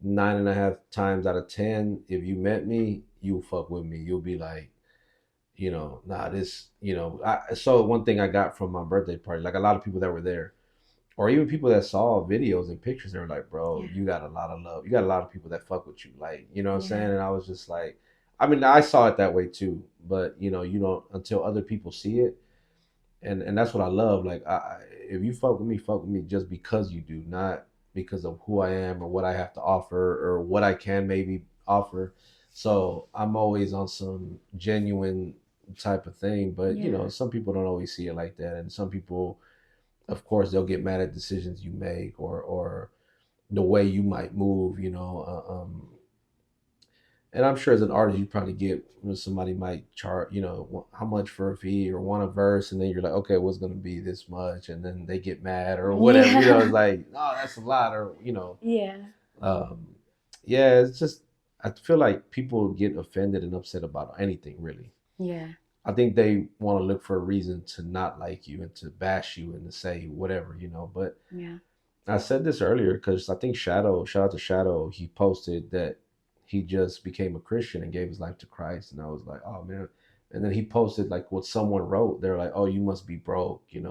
9.5 times out of 10, if you met me, you'll fuck with me. You'll be like, nah, this, so one thing I got from my birthday party, like a lot of people that were there, or even people that saw videos and pictures, they were like, bro,
yeah,
you got a lot of love. You got a lot of people that fuck with you. Like, you know what I'm
yeah,
saying? And I was just like, I mean, I saw it that way too, but you don't until other people see it. And that's what I love. Like, if you fuck with me just because you do, not because of who I am or what I have to offer or what I can maybe offer. So I'm always on some genuine type of thing, but
yeah,
some people don't always see it like that, and some people, of course, they'll get mad at decisions you make or the way you might move, and I'm sure as an artist, you probably get when somebody might chart, how much for a fee or want a verse, and then you're like, okay, what's going to be this much, and then they get mad or whatever,
yeah,
it's like, oh, that's a lot, or
yeah,
um, yeah, it's just I feel like people get offended and upset about anything really.
yeah,
I think they want to look for a reason to not like you and to bash you and to say whatever, but
yeah,
I said this earlier because I think shout out to Shadow, he posted that he just became a Christian and gave his life to Christ. And I was like, oh man. And then he posted like what someone wrote. They're like, oh, you must be broke, and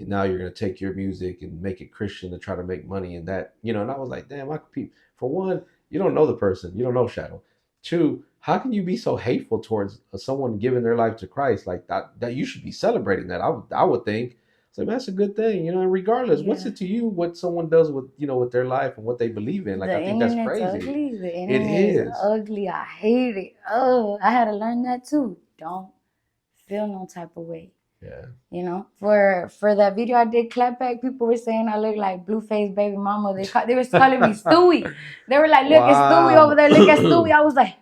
now you're going to take your music and make it Christian to try to make money and that, and I was like, damn, I could be, for one, you don't know the person, you don't know Shadow. Two, how can you be so hateful towards someone giving their life to Christ like that you should be celebrating that. I would think. So that's a good thing, and regardless, what's
yeah.
it to you what someone does with their life and what they believe in? Like
The
I think that's
internet's
crazy.
ugly. The
It
internet is
is.
ugly. I hate it. Oh, I had to learn that too. Don't feel no type of way.
Yeah.
You know, for that video I did clapback, people were saying I look like Blueface baby mama. They was calling me Stewie. They were like, look, it's Stewie over
Wow.
there. Look at Stewie. I was like,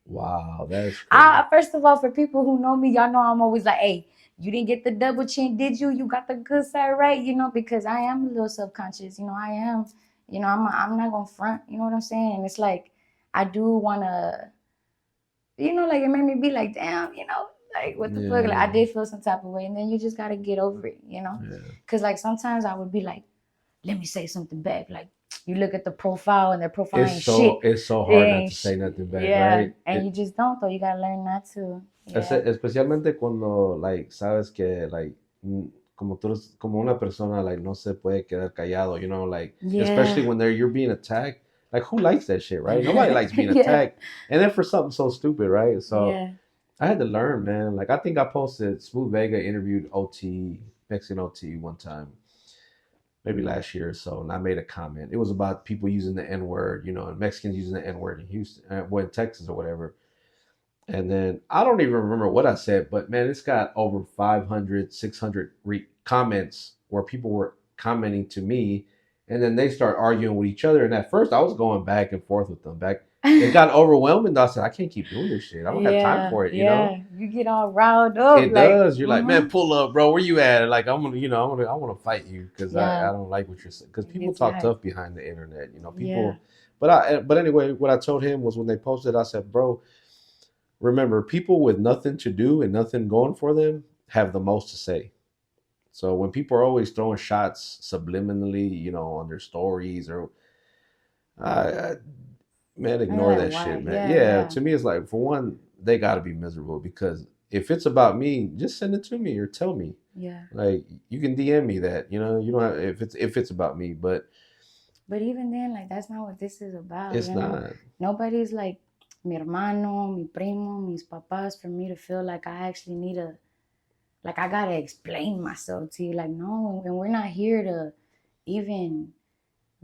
Wow, that's crazy.
first of all, for people who know me, y'all know I'm always like, hey, you didn't get the double chin, did you? You got the good side right, because I am a little subconscious. I am, I'm not gonna front, you know what I'm saying? And it's like I do wanna, like it made me be like, damn, like what the fuck? Like I
Yeah.
did feel some type of way, and then you just gotta get over it.
Yeah.
Cause like sometimes I would be like, let me say something back. Like you look at the profile and their profile
It's
ain't
so
shit.
it's so
It
hard not
ain't
to say
shit.
nothing back,
Yeah.
right?
And you just don't though. You gotta learn not to. Yeah.
Especialmente cuando like sabes que like como tú como una persona like no se puede quedar callado, like especially
Yeah.
when you're being attacked. Like who likes that shit, right? Nobody likes being
Yeah.
attacked. And then for something so stupid, right? So
Yeah.
I had to learn, man. Like I think I posted Smooth Vega interviewed OT, Mexican OT one time, maybe last year or so, and I made a comment. It was about people using the N word, you know, and Mexicans using the N word in Houston, well, in Texas or whatever. And then I don't even remember what I said, but man, it's got over 500, 600 comments where people were commenting to me, and then they start arguing with each other. And at first, I was going back and forth with them. Back, it got overwhelming. I said, I can't keep doing this shit. I don't have time
Yeah,
for it. You know,
yeah. You get all riled up,
it
like,
does. You're like, man, pull up, bro. Where you at? Like, I'm gonna, you know, I want to fight you because I
yeah,
don't like what you're saying. Because
it
people
gets you
talk
hyped.
tough behind the internet. You know,
Yeah,
people. But anyway, what I told him was when they posted, I said, bro, remember, people with nothing to do and nothing going for them have the most to say. So when people are always throwing shots subliminally, you know, on their stories or, I man,
and you're
ignore
like,
that
why?
shit, man.
Yeah,
Yeah,
yeah,
to me, it's like for one, they got to be miserable because if it's about me, just send it to me or tell me.
yeah.
Like you can DM me that, you know, you don't have, if it's about me, but
But even then, like, that's not what this is about,
it's
you know?
not.
Nobody's like mi hermano, mi primo, mis papás for me to feel like I actually need a, like, I gotta explain myself to you. Like, no, and we're not here to even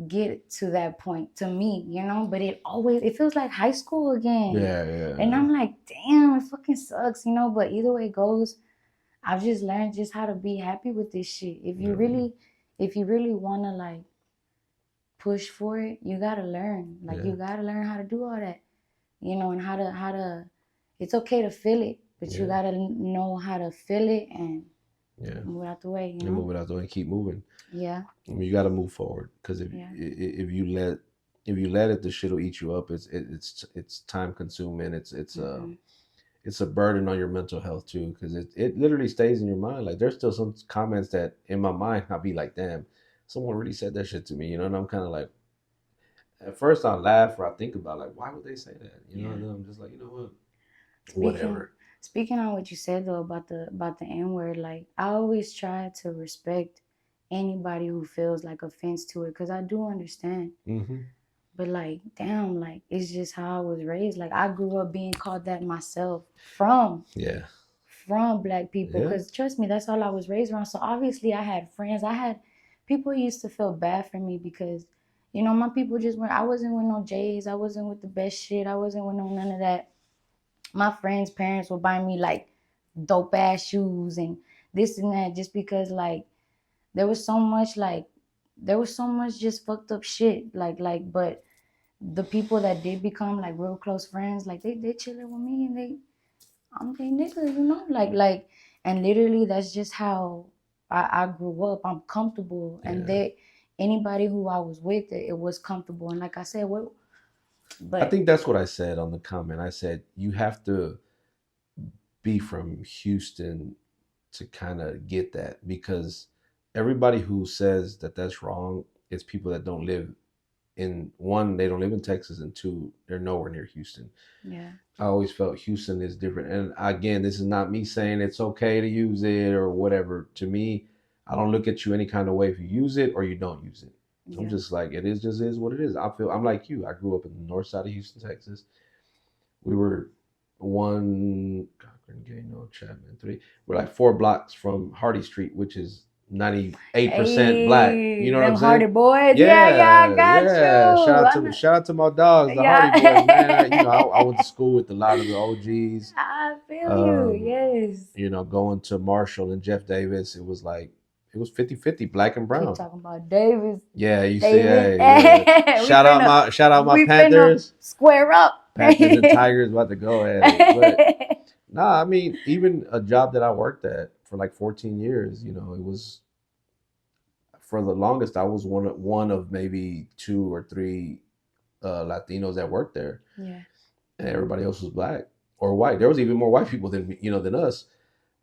get to that point to me, you know? But it feels like high school again.
Yeah,
And
yeah,
I'm like, damn, it fucking sucks, you know? But either way it goes, I've just learned just how to be happy with this shit.
yeah,
If you really wanna like push for it, you gotta learn. Like
yeah,
you gotta learn how to do all that, you know, and how to. It's okay to feel it, but you
yeah,
gotta know how to feel it and
yeah.
move out the way. You
And
know?
move it out there and keep moving.
Yeah,
I mean, you got to move forward because
yeah,
if you let it, the shit will eat you up. It's time consuming.
mm-hmm.
It's a burden on your mental health too because it literally stays in your mind. Like there's still some comments that in my mind I'll be like, damn, someone really said that shit to me, you know. And I'm kind of like, at first I laugh or I think about like, why would they say that, you know?
Yeah.
And then I'm just like, you know what,
Speaking
whatever.
speaking on what you said though about the N word, like I always try to respect anybody who feels like offense to it, because I do understand.
Hmm.
But like, damn, like it's just how I was raised. Like I grew up being called that myself
Yeah,
from black people.
yeah,
Cause trust me, that's all I was raised around. So obviously I had friends. I had people who used to feel bad for me because, you know, my people just weren't, I wasn't with no J's, I wasn't with the best shit, I wasn't with no none of that. My friends' parents would buy me like dope ass shoes and this and that just because like there was so much like there was so much just fucked up shit. But the people that did become like real close friends, like they chilling with me and I'm they nigga, you know, and literally that's just how I grew up. I'm comfortable, and
yeah.
they anybody who I was with, it was comfortable. And like I said, what,
I
but
think that's what I said on the comment. I said you have to be from Houston to kind of get that because everybody who says that that's wrong is people that don't live in one, they don't live in Texas, and two, they're nowhere near Houston.
yeah,
I always felt Houston is different. And again, this is not me saying it's okay to use it or whatever. To me, I don't look at you any kind of way if you use it or you don't use it. I'm
yeah,
just like, it is just is what it is. I'm like you. I grew up in the north side of Houston, Texas. We were one Cochran, Gano, Chapman, three. We're like 4 blocks from Hardy Street, which is 98% black. You
hey,
know what I'm
them Hardy
saying?
boys, yeah, yeah, I
Yeah,
got
yeah.
you. I know,
Shout out to my dogs, the Hardy boys, man. You know,
yeah,
I went to school with a lot of the OGs.
I feel you.
Um,
Yes,
you know, going to Marshall and Jeff Davis, it was like it was 50-50, black and
keep
brown.
talking about Davis.
Yeah, you see,
Davis,
hey, yeah. Shout out my
we finna
Panthers.
square up.
Panthers and Tigers about to go at it. But nah, I mean, even a job that I worked at for like 14 years, you know, it was for the longest I was one of maybe two or three Latinos that worked there,
Yeah,
and everybody else was black or white. There was even more white people than than us.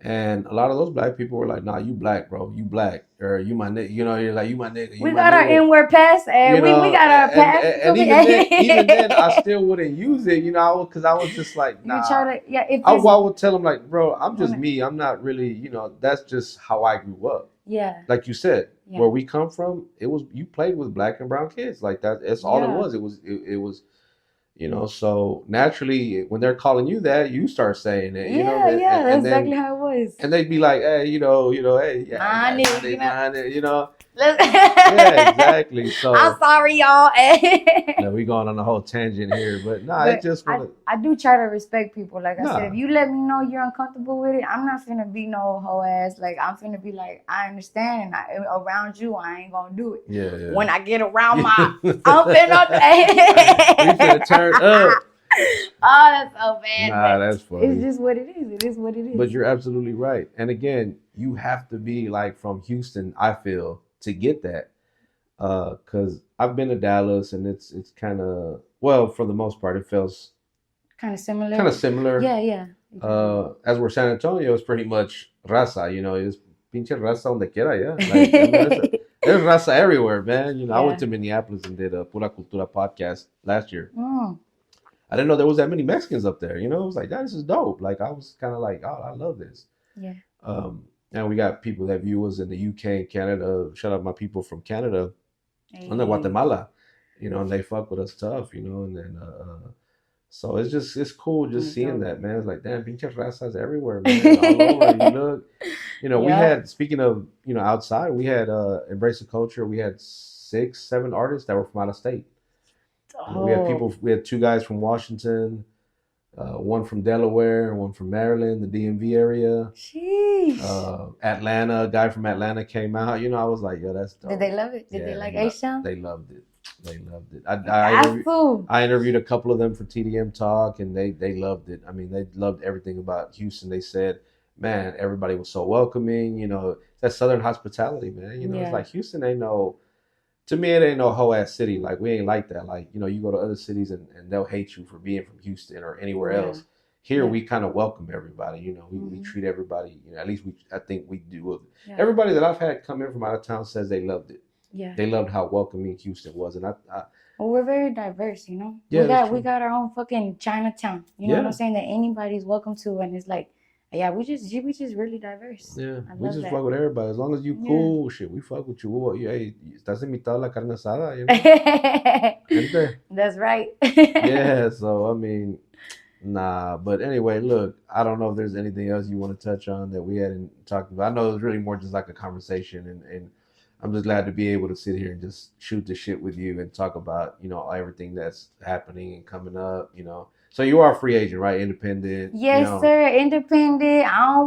And a lot of those black people were like, "Nah, you black, bro. You black, or you my nigga. You know, you're like you my nigga. You
we
my
got our
nigga."
inward pass, and
You
we
know,
got our pass. You feel
and
me?
even then, I still wouldn't use it. You know, because I was just like,
You
nah.
try to, yeah. If
I
it's
would tell them like, bro, I'm just
on it,
me. I'm not really, that's just how I grew up.
yeah,
Like you said,
yeah,
where we come from, it was you played with black and brown kids like that. That's all it
yeah.
was. It was You know, so naturally, when they're calling you that, you start saying it. You know,
Yeah, yeah, that's
and
exactly
then
how it was.
and they'd be like, hey, hey, yeah, yeah,
Honey,
money, money,
Let's
yeah, exactly.
I'm
So
sorry, y'all.
no, we going on a whole tangent here, but no, I
But
just want to
I do try to respect people. Like I said, if
nah,
you let me know you're uncomfortable with it, I'm not finna be no hoe ass. Like I'm finna be like, I understand, and around you, I ain't gonna do it.
yeah, yeah.
When I get around my,
we
I'm finna.
finna turn up.
Oh, that's so bad,
Nah,
but
that's
it's
funny.
just what it is. It is what it
But
is.
you're absolutely right. And again, you have to be like from Houston, I feel, to get that. Because I've been to Dallas and it's kind of, well, for the most part, it feels
Kind of
kind
similar.
of similar.
Yeah, yeah. Exactly.
As we're San Antonio, it's pretty much raza, it's pinche raza donde quiera, yeah. Like, I mean, there's raza everywhere, man. I went
Yeah.
to Minneapolis and did a Pura Cultura podcast last year.
Mm.
I didn't know there was that many Mexicans up there. It was like, "Yeah, this is dope." Like, I was kind of like, oh, I love this.
Yeah.
And we got people that view us in the UK and Canada. Shout out my people from Canada and the
Hey.
Guatemala, and they fuck with us tough, and then so it's cool just
That's
seeing
dope.
that, man. It's like, damn, pinche razas everywhere, man, all over. You look, we
Yeah.
had, speaking of, outside, we had Embrace the Culture. We had 6, 7 artists that were from out of state.
Oh.
We had two guys from Washington, one from Delaware, one from Maryland, the DMV area.
Sheesh.
Atlanta, a guy from Atlanta came out. I was like, yo, that's
Did they
dope.
love it? Did they
Yeah,
like H-Town?
they loved it. They loved it.
Got to.
I interviewed a couple of them for TDM Talk, and they loved it. I mean, they loved everything about Houston. They said, man, everybody was so welcoming. That Southern hospitality, man. It's
Yeah.
like Houston ain't no. To me, it ain't no whole ass city. Like, we ain't like that. Like, you go to other cities and they'll hate you for being from Houston or anywhere
Yeah.
else. Here,
Yeah.
we kind of welcome everybody. We
Mhm.
treat everybody. At least I think we do.
Yeah.
Everybody that I've had come in from out of town says they loved it.
Yeah.
They loved how welcoming Houston was, and
Well, we're very diverse, you know.
yeah, that's
We
true.
got our own fucking Chinatown. You know what I'm
Yeah,
saying? That anybody's welcome to, and it's like, yeah, we just really diverse.
yeah.
I
We
love
just
that.
fuck with everybody as long as you
Yeah.
cool. Shit, we fuck with you. Hey, estás invitado a la carne asada, Gente.
That's right.
Yeah. So I mean, nah, but anyway, look, I don't know if there's anything else you want to touch on that we hadn't talked about. I know it was really more just like a conversation, and I'm just glad to be able to sit here and just shoot the shit with you and talk about, everything that's happening and coming up. So you are a free agent, right? Independent,
Yes, sir. Independent. I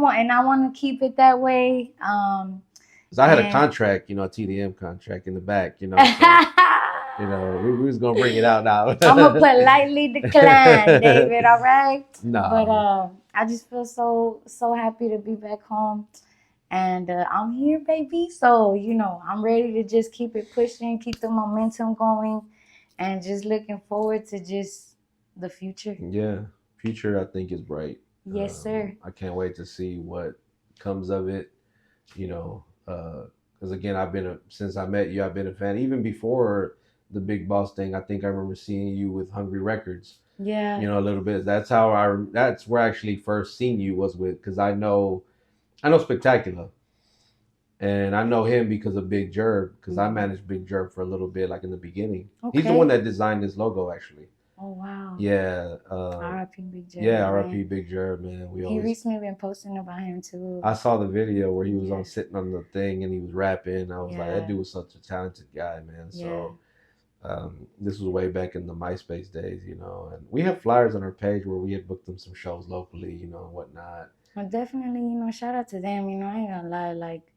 want to keep it that way.
'Cause I had a
And
contract, a TDM contract in the back, so we was gonna bring it out now.
I'm gonna politely decline, David. All right. But
Nah,
I just feel so happy to be back home, and I'm here, baby. So I'm ready to just keep it pushing, keep the momentum going, and just looking forward to just the future.
yeah, future I think is bright.
Yes, sir.
I can't wait to see what comes of it. Because again, since I met you, I've been a fan. Even before the Big Boss thing, I think I remember seeing you with Hungry Records.
Yeah.
A little bit. That's where I actually first seen you was with, because I know Spectacular, and I know him because of Big Jerb, because I managed Big Jerb for a little bit, like in the beginning. He's the one
Okay.
that designed this logo, actually.
Oh wow.
Yeah.
R.I.P. Big J.
Yeah,
man.
RIP Big Jerb, man.
He recently been posting about him too.
I saw the video where he was on
Yes.
sitting on the thing and he was rapping. I was like, that
Yeah.
dude was such a talented guy, man.
Yeah.
So this was way back in the MySpace days, and we have flyers on our page where we had booked them some shows locally, and whatnot.
Well, definitely, shout out to them. I ain't gonna lie. Like,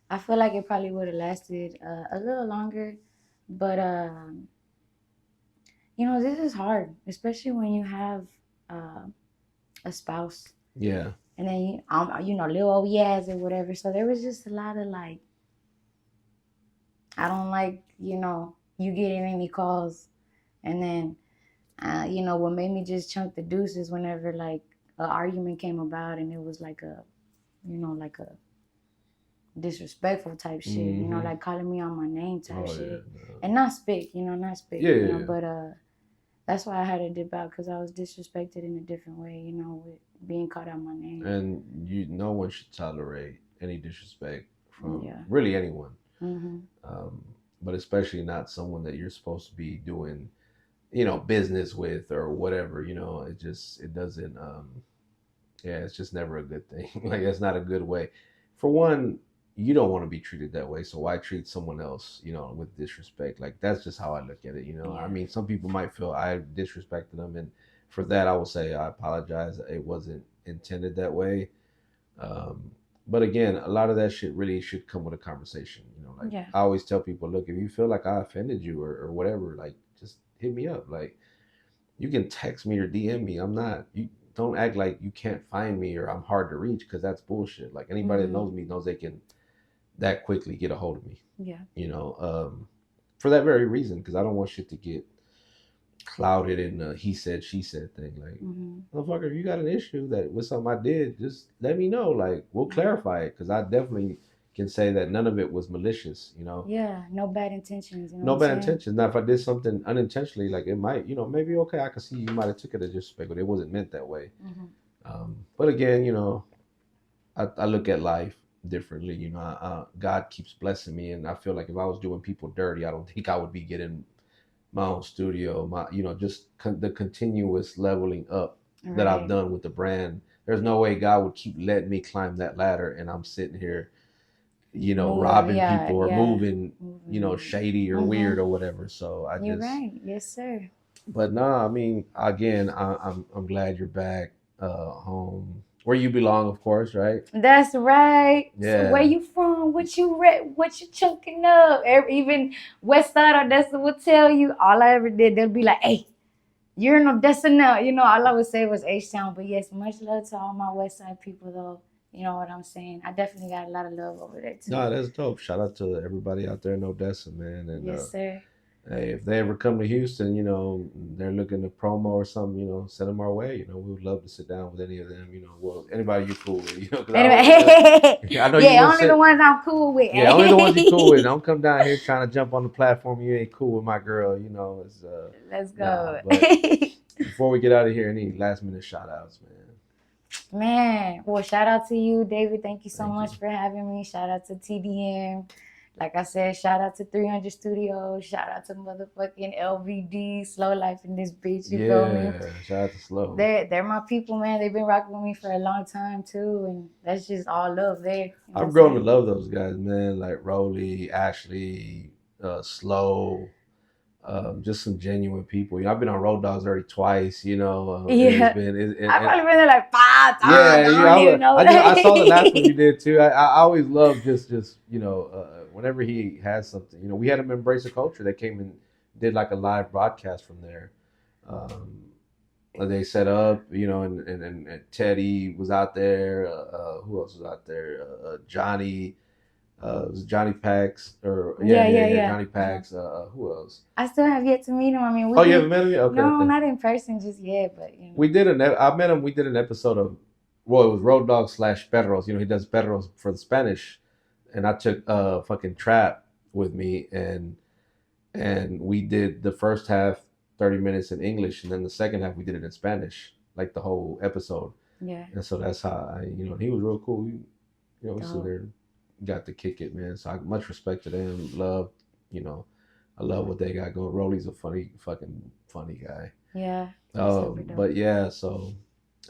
I feel like it probably would have lasted a little longer, but this is hard, especially when you have uh, a spouse.
Yeah.
And then little old Yaz or whatever. So there was just a lot of like, I don't like, you getting any calls, and then what made me just chunk the deuces whenever like an argument came about, and it was like like a disrespectful type shit,
Mm-hmm.
like calling me on my name type shit.
Yeah, no.
And not spit, not spit,
Yeah.
but that's why I had to dip out, because I was disrespected in a different way, with being called out my name.
And no one should tolerate any disrespect from really anyone.
Mm-hmm.
But especially not someone that you're supposed to be doing business with or whatever. It doesn't. Yeah, it's just never a good thing. Like it's not a good way. For one, you don't want to be treated that way, so why treat someone else, with disrespect? Like that's just how I look at it. I
Yeah.
mean, some people might feel I disrespected them, and for that, I will say I apologize. It wasn't intended that way. Um, but again, a lot of that shit really should come with a conversation. Like
Yeah.
I always tell people, look, if you feel like I offended you or whatever, like just hit me up. Like you can text me or DM me. I'm not you. Don't act like you can't find me or I'm hard to reach because that's bullshit. Like anybody that
Mm-hmm.
knows me knows they can that quickly get a hold of me.
Yeah.
You know, for that very reason, because I don't want shit to get clouded in a he said she said thing. Like,
Mm-hmm.
motherfucker, if you got an issue that with something I did, just let me know. Like, we'll
Yeah.
clarify it because I definitely can say that none of it was malicious.
Yeah. No bad intentions. You know what
No
I'm
bad
saying?
intentions. Now, if I did something unintentionally, like it might, maybe okay, I could see you might have took it as disrespect, but it wasn't meant that way.
Mm-hmm.
But again, I look at life differently. God keeps blessing me, and I feel like if I was doing people dirty, I don't think I would be getting my own studio. Just the continuous leveling up that I've
Right.
done with the brand. There's no way God would keep letting me climb that ladder, and I'm sitting here,
Move.
robbing
Yeah.
people or
Yeah.
moving,
Moving.
shady or
Mm-hmm.
weird or whatever. So I
You're
just,
right. Yes, sir.
but no, I mean, again, I'm glad you're back home where you belong, of course, right?
That's right. So where
Yeah.
you from? What you read? What you chunking up? Even West Side Odessa will tell you. All I ever did, they'll be like, "Hey, you're in Odessa now." All I would say was H Town. But yes, much love to all my West Side people, though. You know what I'm saying? I definitely got a lot of love over there too.
No, that's dope. Shout out to everybody out there in Odessa, man. And
Yes, sir.
hey, if they ever come to Houston, they're looking to promo or something, send them our way. We would love to sit down with any of them. Well, anybody you cool with, because I always,
Anyway,
I know you
yeah,
wouldn't
only the
sit.
ones I'm cool with.
Yeah, only the ones you cool with. Don't come down here trying to jump on the platform. You ain't cool with my girl. It's
Let's
nah.
go.
But before we get out of here, any last minute shout outs, man.
Man, well, shout out to you, David. Thank you so
Thank you.
much for having me. Shout out to TDM. Like I said, shout out to 300 Studios. Shout out to motherfucking LVD, Slow Life in this bitch. You feel me?
Yeah, shout out to Slow.
They're my people, man. They've been rocking with me for a long time too, and that's just all love there. You know what
I've
I'm
grown to
saying?
love those guys, man. Like Rolly, Ashley, Slow. Just some genuine people. I've been on Road Dogs already twice. And it's
Yeah,
been
I've probably been there like 5 times.
yeah.
I don't even know.
I saw the last one you did too. I always love just whenever he has something. We had him embrace a culture. They came and did like a live broadcast from there. Um, they set up, and Teddy was out there. Who else was out there? Johnny. It was Johnny Pax, or
Yeah, yeah,
yeah,
yeah.
Johnny Pax. Who else?
I still have yet to meet him. I mean,
Oh,
we've
you haven't
been
met him yet? Okay,
no,
okay.
not in person just yet, but
We did I met him. We did an episode of, well, it was Road Dog slash Perros. He does Perros for the Spanish, and I took fucking Trap with me, and we did the first half 30 minutes in English, and then the second half we did it in Spanish, like the whole episode.
yeah.
And so that's how he was real cool. We sit
Dope.
there, got to kick it, man. So I much respect to them. Love, I love what they got going. Rolly's a fucking funny guy.
Yeah. He's super dope.
But yeah, so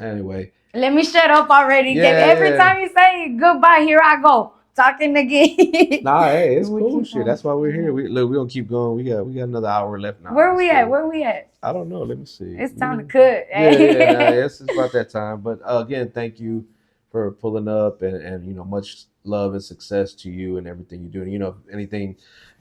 anyway.
Let me shut up already.
Yeah,
Every
yeah.
time you say goodbye, here I go. Talking again.
Nah, hey, it's
We
cool
keep
shit.
on.
That's why we're here.
Yeah.
We gonna keep going. We got another hour left now.
Where
It's
we at?
cool.
Where we at?
I don't know. Let me see.
It's time to cut.
Yeah, yeah, nah, it's about that time. But again, thank you for pulling up, and much love and success to you and everything you're doing. If anything,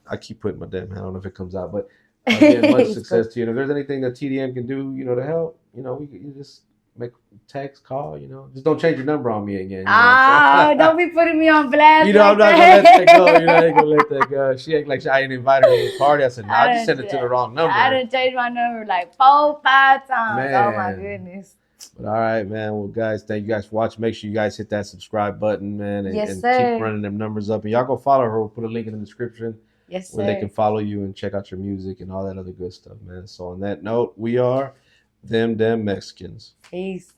I keep putting my damn hand. I don't know if it comes out, but again, much
It's
success
cool.
to you. And if there's anything that TDM can do, to help, you just make text, call, just don't change your number on me again.
Ah, don't be putting me on blast.
I'm
like
not gonna let that go. I ain't gonna let that go. She act like I ain't invited her to the party. I said, no, I just sent it to the wrong number.
I done changed my number like 4, 5 times.
Man.
Oh my goodness.
But all right, man. Well, guys, thank you guys for watching. Make sure you guys hit that subscribe button, man, and,
Yes,
and
sir.
keep running them numbers up. And y'all go follow her. We'll put a link in the description
Yes,
where they
sir.
can follow you and check out your music and all that other good stuff, man. So on that note, we are them Mexicans.
Peace.